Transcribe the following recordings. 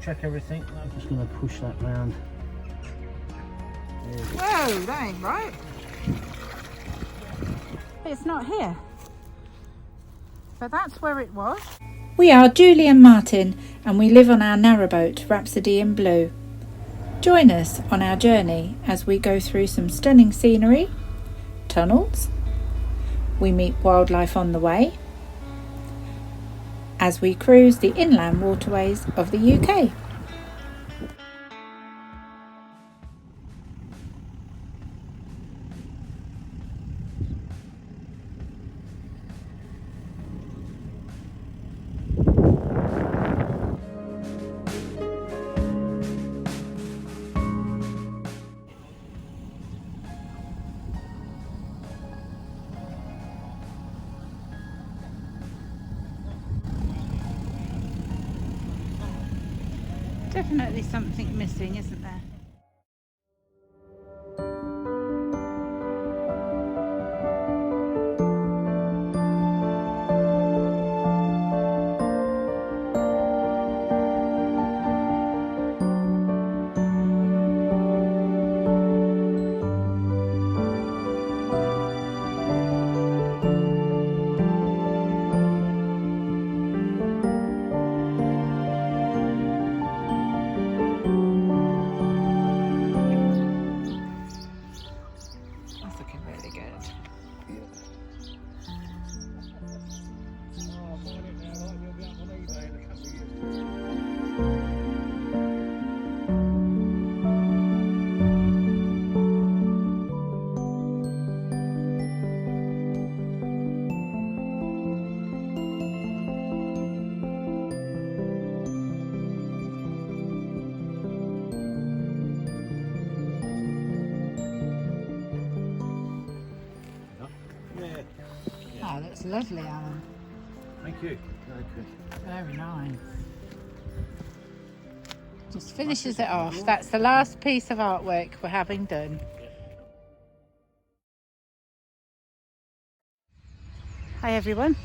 check everything. I'm just going to push that round. Whoa, that ain't right. It's not here. But that's where it was. We are Julie and Martin, and we live on our narrowboat, Rhapsody in blue. Join us on our journey as we go through some stunning scenery, tunnels, we meet wildlife on the way, as we cruise the inland waterways of the UK. Definitely something missing, isn't there? Oh, that's lovely, Alan. Thank you. Very good. Very nice. Just finishes it off. That's the last piece of artwork we're having done. Hi everyone.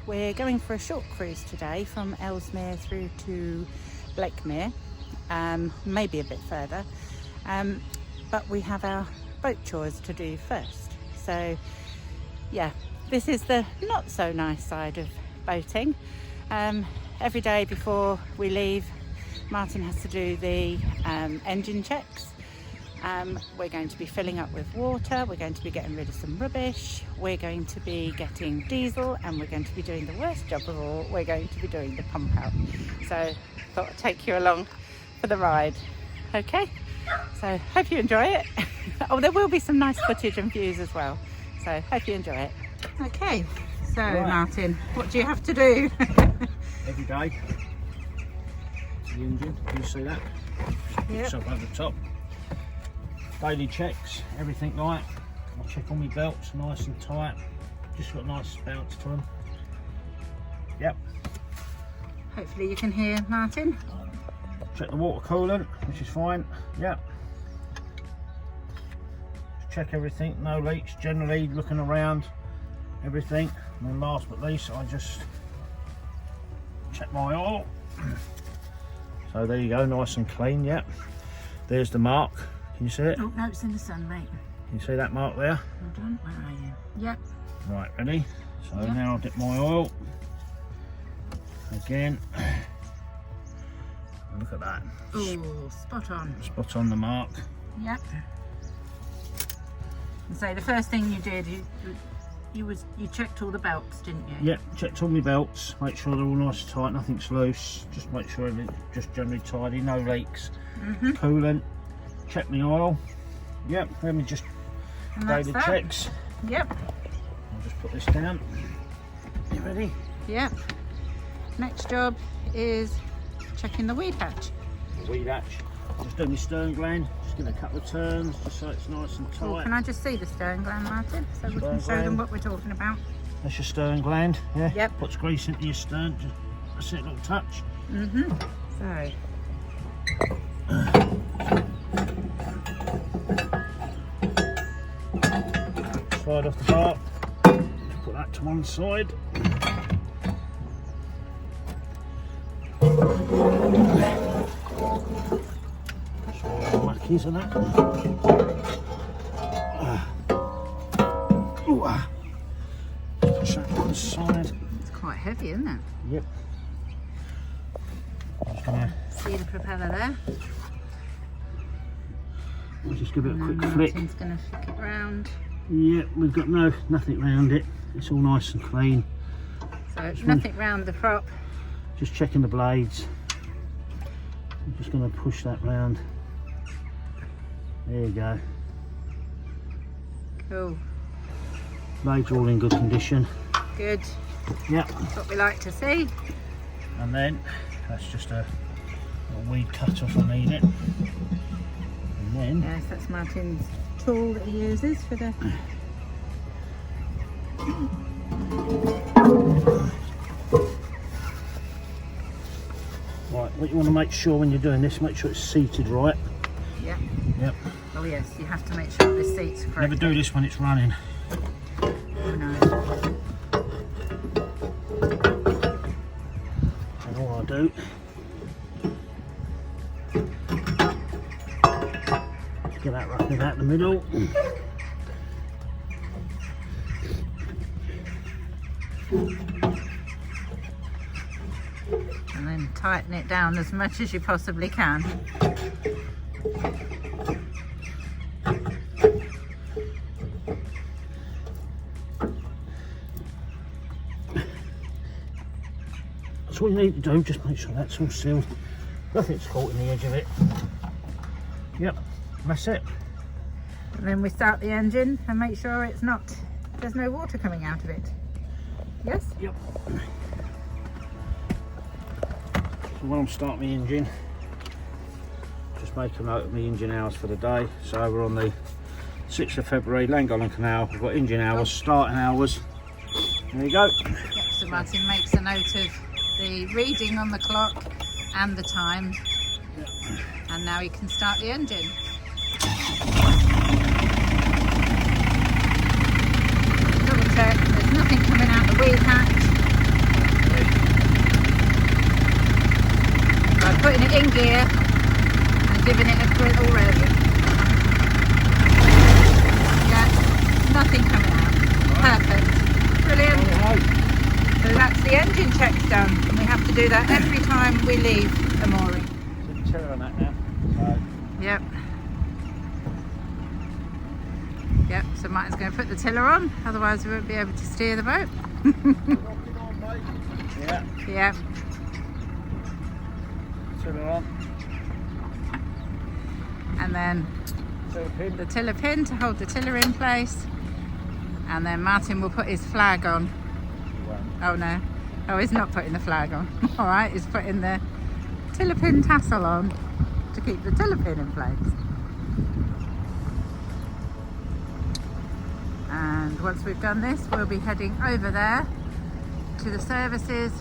We're going for a short cruise today from Ellesmere through to Blakemere, maybe a bit further, but we have our boat chores to do first. So yeah, this is the not so nice side of boating. Every day before we leave, Martin has to do the engine checks. We're going to be filling up with water, we're going to be getting rid of some rubbish, we're going to be getting diesel, and we're going to be doing the worst job of all, we're going to be doing the pump out. So I thought I'd take you along for the ride. Okay, so hope you enjoy it. Oh, there will be some nice footage and views as well, so hope you enjoy it. Okay, so right. Martin, what do you have to do? Every day, the engine, can you see that? Put yourself over the top. Daily checks, everything right. I'll check all my belts, nice and tight. Just got a nice bounce to them. Yep. Hopefully you can hear Martin. Check the water coolant, which is fine. Yep. Just check everything, no leaks. Generally looking around everything. And then last but least, I just check my oil. So there you go, nice and clean. Yep. There's the mark. Can you see it? Oh no, it's in the sun, mate. Can you see that mark there? Hold on, where are you? Yep. Right, ready? So now I'll dip my oil. Again. Look at that. Oh, spot on. Spot on the mark. Yep. And so the first thing you did, you checked all the belts, didn't you? Yep, checked all my belts, make sure they're all nice and tight, nothing's loose. Just make sure everything's just generally tidy, no leaks. Coolant, check my oil. Yep, let me just daily checks. Yep. I'll just put this down. You ready? Yep. Next job is checking the weed hatch. The weed hatch. Just do my stern gland, just give it a couple of turns, just so it's nice and tight. Oh, can I just see the stern gland, Martin? So we can show them what we're talking about. That's your stern gland, yeah? Yep. Puts grease into your stern, just that's it, a little touch. So. Slide off the bar, just put that to one side. keys and that. Push that to the side. It's quite heavy, isn't it? Yep. Just gonna See the propeller there. I'll just give it a quick Martin's flick. going to flick it round. Yeah, we've got nothing around it. It's all nice and clean. So nothing round the prop. Just checking the blades. I'm just going to push that round. There you go. Cool. Blades are all in good condition. Good. Yep. That's what we like to see. And then that's just a little weed cut off. I need it. And then Yes, that's Martin's tool that he uses for the... right, what you want to make sure when you're doing this, make sure it's seated right. Yeah. Yep. Oh yes, you have to make sure the seats are correct. Never do this when it's running. Oh no. And all I do is get that roughly out the middle. And then tighten it down as much as you possibly can. That's all you need to do, just make sure that's all sealed. Nothing's caught in the edge of it. Yep, that's it. And then we start the engine and make sure there's no water coming out of it. Yes? Yep. So when I'm starting my engine, just make a note of my engine hours for the day. So we're on the 6th of February, Llangollen Canal. We've got engine hours, starting hours. There you go. Yep, so Martin makes a note of the reading on the clock and the time. Yep. And now he can start the engine. Double check, there's nothing coming out the weed hatch. By putting it in gear and giving it a grip already. Yeah, nothing coming out. Perfect. Brilliant. Alright. So that's the engine checks done. And we have to do that every time we leave a mooring. So tiller on that now. So Yep. Yep, so Martin's going to put the tiller on, otherwise we won't be able to steer the boat. yeah, Yep. tiller on. And then Tiller pin. the tiller pin to hold the tiller in place. And then Martin will put his flag on. Oh no. Oh, he's not putting the flag on. Alright, he's putting the tiller pin tassel on to keep the tiller pin in place. And once we've done this, we'll be heading over there to the services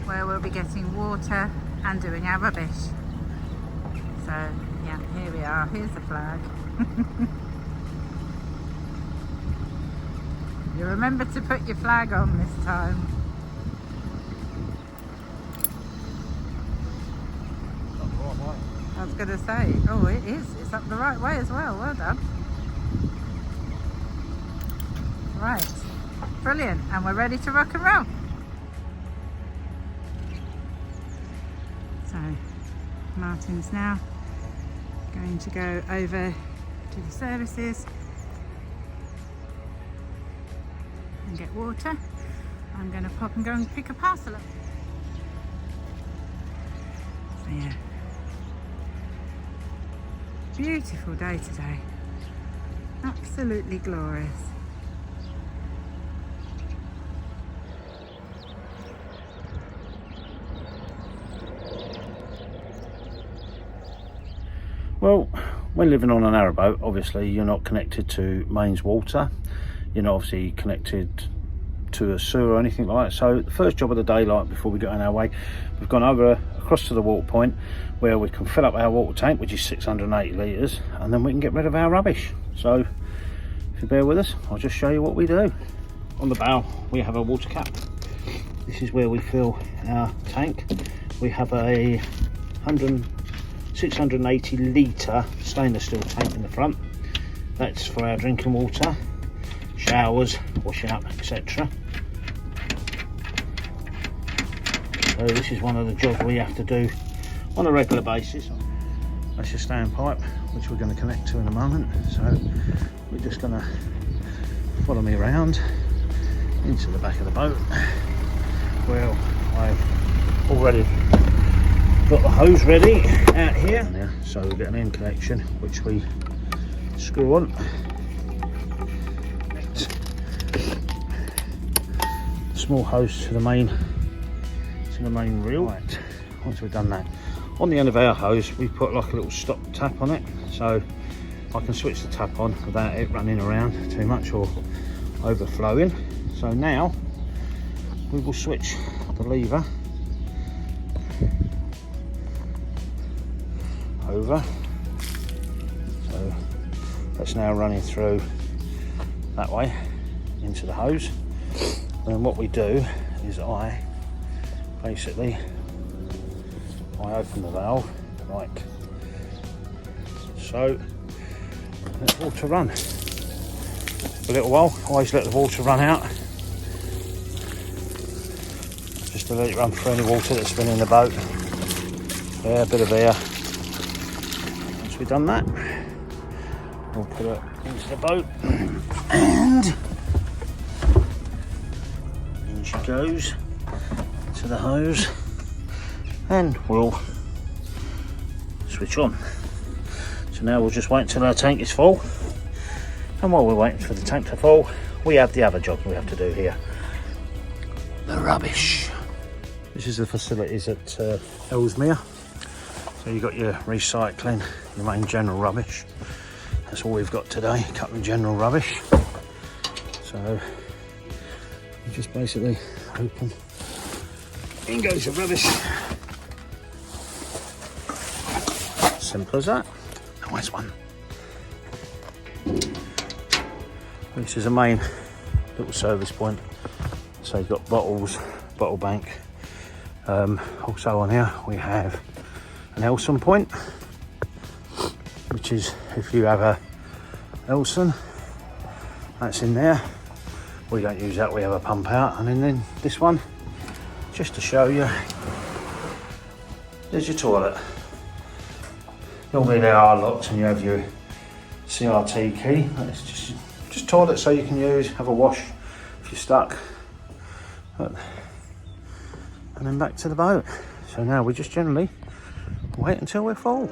where we'll be getting water and doing our rubbish. So yeah, here we are. Here's the flag. You remember to put your flag on this time. I was going to say, oh it is, it's up the right way as well, well done. Right, brilliant, and we're ready to rock and roll. So, Martin's now going to go over to the services and get water. I'm going to pop and go and pick a parcel up. So yeah, beautiful day today, absolutely glorious. Well, when living on a narrowboat, obviously you're not connected to mains water. You're not obviously connected to a sewer or anything like that. So the first job of the day, like before we get on our way, we've gone over across to the water point where we can fill up our water tank, which is 680 litres, and then we can get rid of our rubbish. So if you bear with us, I'll just show you what we do. On the bow, we have a water cap. This is where we fill our tank. We have a 160 680 litre stainless steel tank in the front. That's for our drinking water, showers, washing up, etc. So this is one of the jobs we have to do on a regular basis. That's your standpipe, which we're going to connect to in a moment. So we're just going to follow me around into the back of the boat. Well, I've already got the hose ready out here. Now, so we get an end connection which we screw on. Small hose to the main reel. Right, once we've done that, on the end of our hose we put like a little stop tap on it, so I can switch the tap on without it running around too much or overflowing. So now we will switch the lever over. So that's now running through that way into the hose. And then what we do is I open the valve like so, let the water run. For a little while, always let the water run out, just to let it run through any water that's been in the boat. Yeah, a bit of air. Once we've done that, we'll put it into the boat, and in she goes to the hose, and we'll switch on. So now we'll just wait until our tank is full, and while we're waiting for the tank to full, we have the other job we have to do here, the rubbish. This is the facilities at Ellesmere. So you've got your recycling, your main general rubbish. That's all we've got today, a couple of general rubbish. So you just basically open, in goes the rubbish. Simple as that. Nice one. This is a main little service point. So you've got bottles, bottle bank. Also on here we have an Elson point, which is if you have a Elson, that's in there. We don't use that, we have a pump out. And then this one, just to show you, there's your toilet. Normally they are locked and you have your CRT key. It's just toilet, so you can use, have a wash if you're stuck. And then back to the boat. So now we just generally wait until we're full.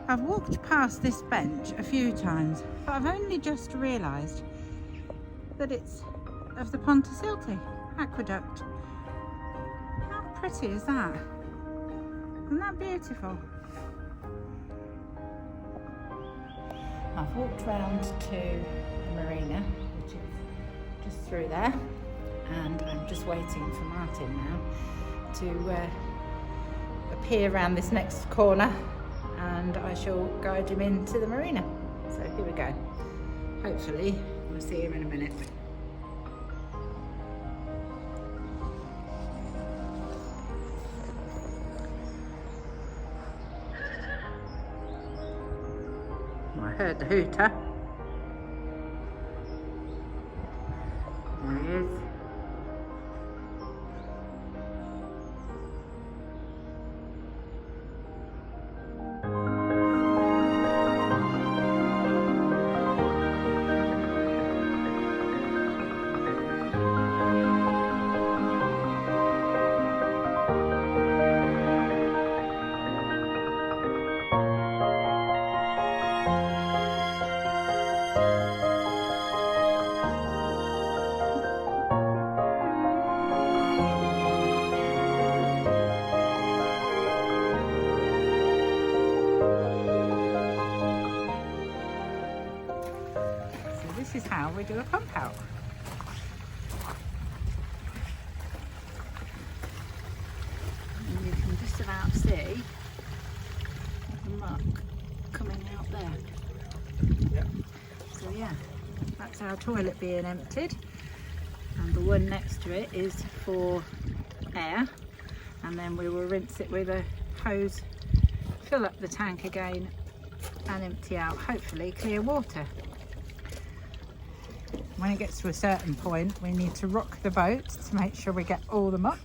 I've walked past this bench a few times, but I've only just realised that it's of the Pontisilti aqueduct. How pretty is that? Isn't that beautiful? I've walked round to the marina, which is just through there, and I'm just waiting for Martin now to appear around this next corner, and I shall guide him into the marina. So here we go. Hopefully we'll see him in a minute. I heard the hooter. There he is. this is how we do a pump out. And you can just about see the muck coming out there. Yeah. So yeah, that's our toilet being emptied, and the one next to it is for air, and then we will rinse it with a hose, fill up the tank again and empty out hopefully clear water. When it gets to a certain point we need to rock the boat to make sure we get all the muck.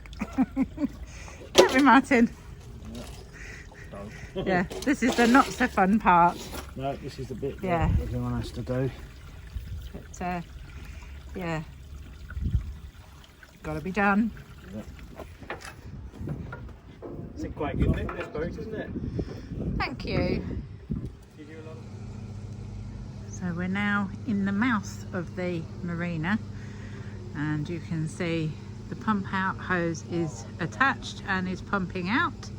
Don't we, Martin? Yeah. Yeah, this is the not so fun part. No, this is the bit Yeah. that everyone has to do. But yeah, gotta be done. It's quite good thing, this boat, isn't it? Thank you. So we're now in the mouth of the marina, and you can see the pump out hose is attached and is pumping out,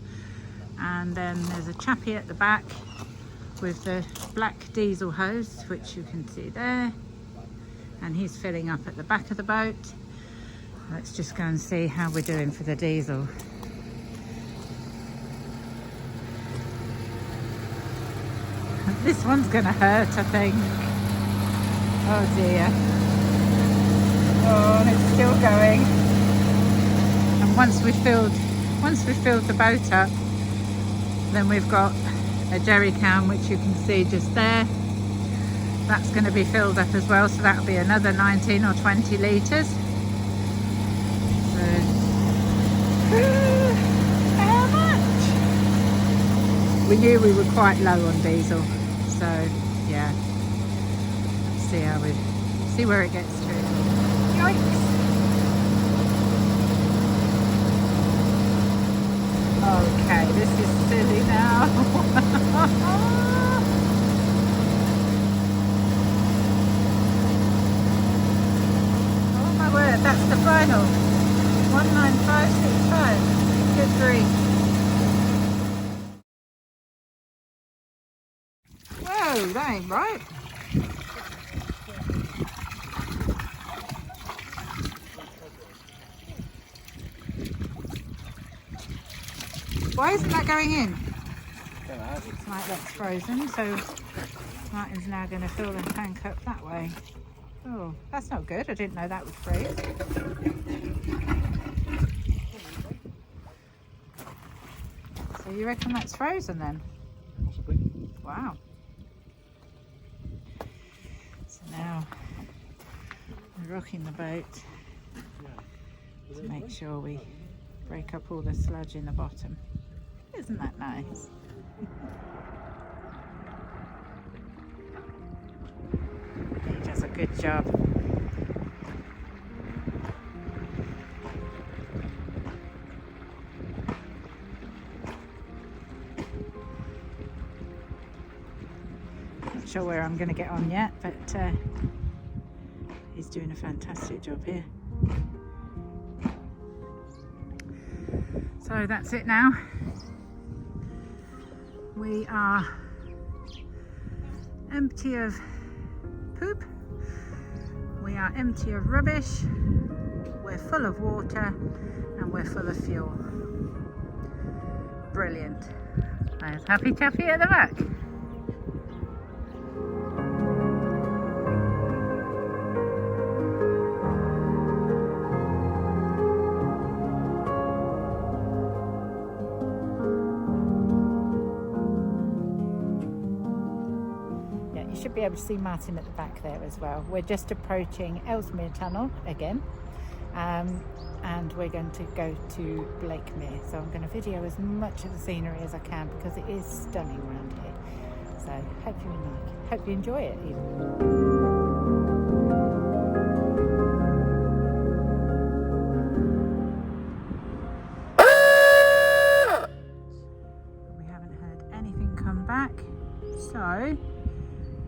and then there's a chappie at the back with the black diesel hose, which you can see there, and he's filling up at the back of the boat. Let's just go and see how we're doing for the diesel. This one's gonna hurt, I think. Oh dear. Oh, and it's still going. And once we filled the boat up, then we've got a jerry can, which you can see just there. That's going to be filled up as well, so that'll be another 19 or 20 litres. So, how much? We knew we were quite low on diesel, so yeah. Let's see where it gets to. Yikes! Okay, this is silly now. Oh my word, that's the final. 19565. Good grief. Whoa, that ain't right. Why isn't that going in? It's like that's frozen, so Martin's now going to fill the tank up that way. Oh, that's not good. I didn't know that would freeze. So you reckon that's frozen then? Possibly. Wow. So now we're rocking the boat to make sure we break up all the sludge in the bottom. Isn't that nice? He does a good job. Not sure where I'm going to get on yet, but he's doing a fantastic job here. So that's it now. We are empty of poop, we are empty of rubbish, we're full of water, and we're full of fuel. Brilliant. There's Happy Chappy at the back. Be able to see Martin at the back there as well. We're just approaching Ellesmere Tunnel again, and we're going to go to Blakemere, so I'm going to video as much of the scenery as I can because it is stunning around here. So hope you enjoy it even. We haven't heard anything come back, so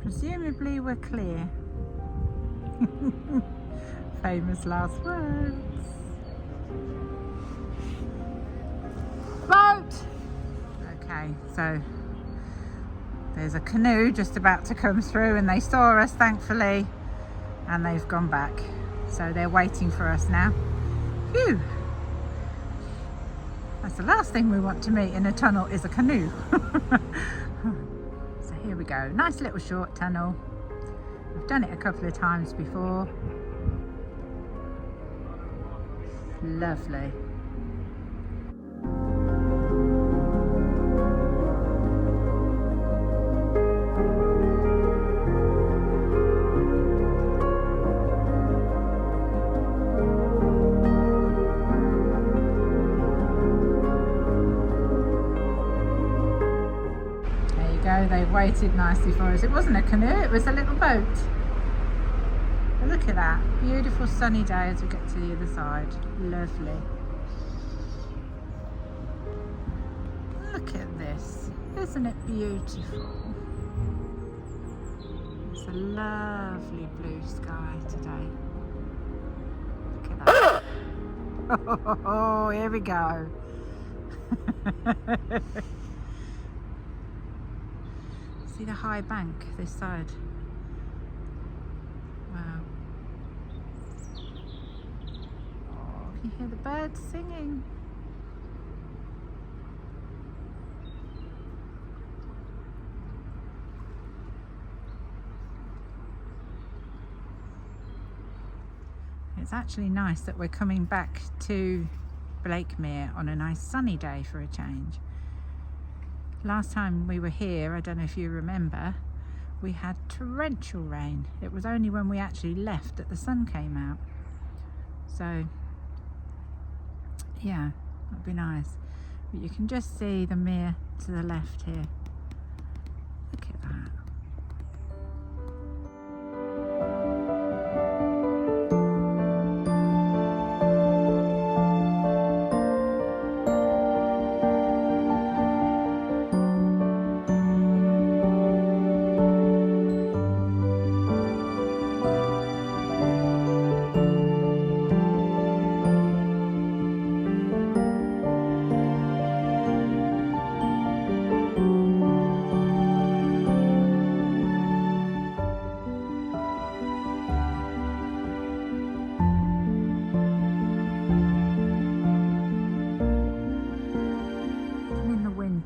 presumably we're clear. Famous last words. Boat! Okay, so there's a canoe just about to come through and they saw us, thankfully. and they've gone back. So they're waiting for us now. Phew! That's the last thing we want to meet in a tunnel, is a canoe. So here we go. Nice little short tunnel. I've done it a couple of times before. Lovely. They've waited nicely for us. It wasn't a canoe, it was a little boat. But look at that, beautiful sunny day as we get to the other side. Lovely. Look at this, isn't it beautiful? It's a lovely blue sky today. Look at that. Oh, here we go. See the high bank this side. Wow. Oh, can you hear the birds singing? It's actually nice that we're coming back to Blakemere on a nice sunny day for a change. Last time we were here, I don't know if you remember, we had torrential rain. It was only when we actually left that the sun came out. So, yeah, that'd be nice. But you can just see the mere to the left here. Look at that.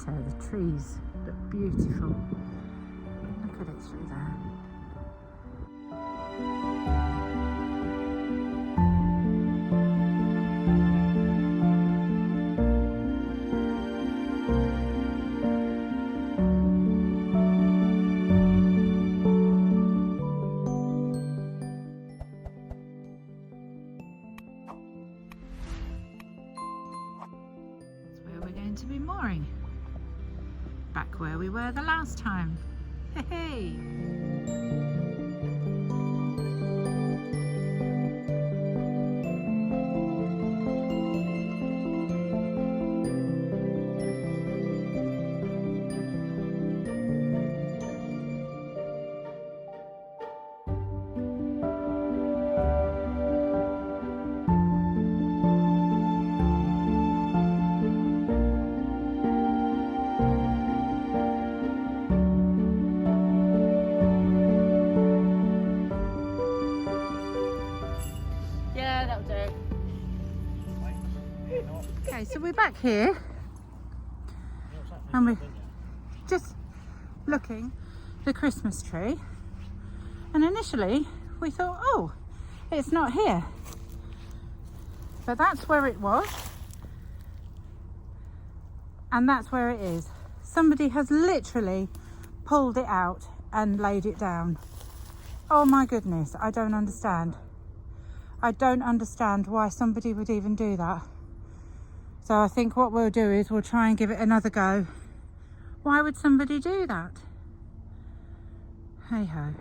The trees look beautiful. Look at it through there. That's where we're going to be mooring. Back where we were the last time. Hey! Okay, so we're back here and we're just looking at the Christmas tree, and initially we thought, oh, it's not here, but that's where it was and that's where it is. Somebody has literally pulled it out and laid it down. Oh my goodness, I don't understand. I don't understand why somebody would even do that. So I think what we'll do is we'll try and give it another go. Why would somebody do that? Hey ho.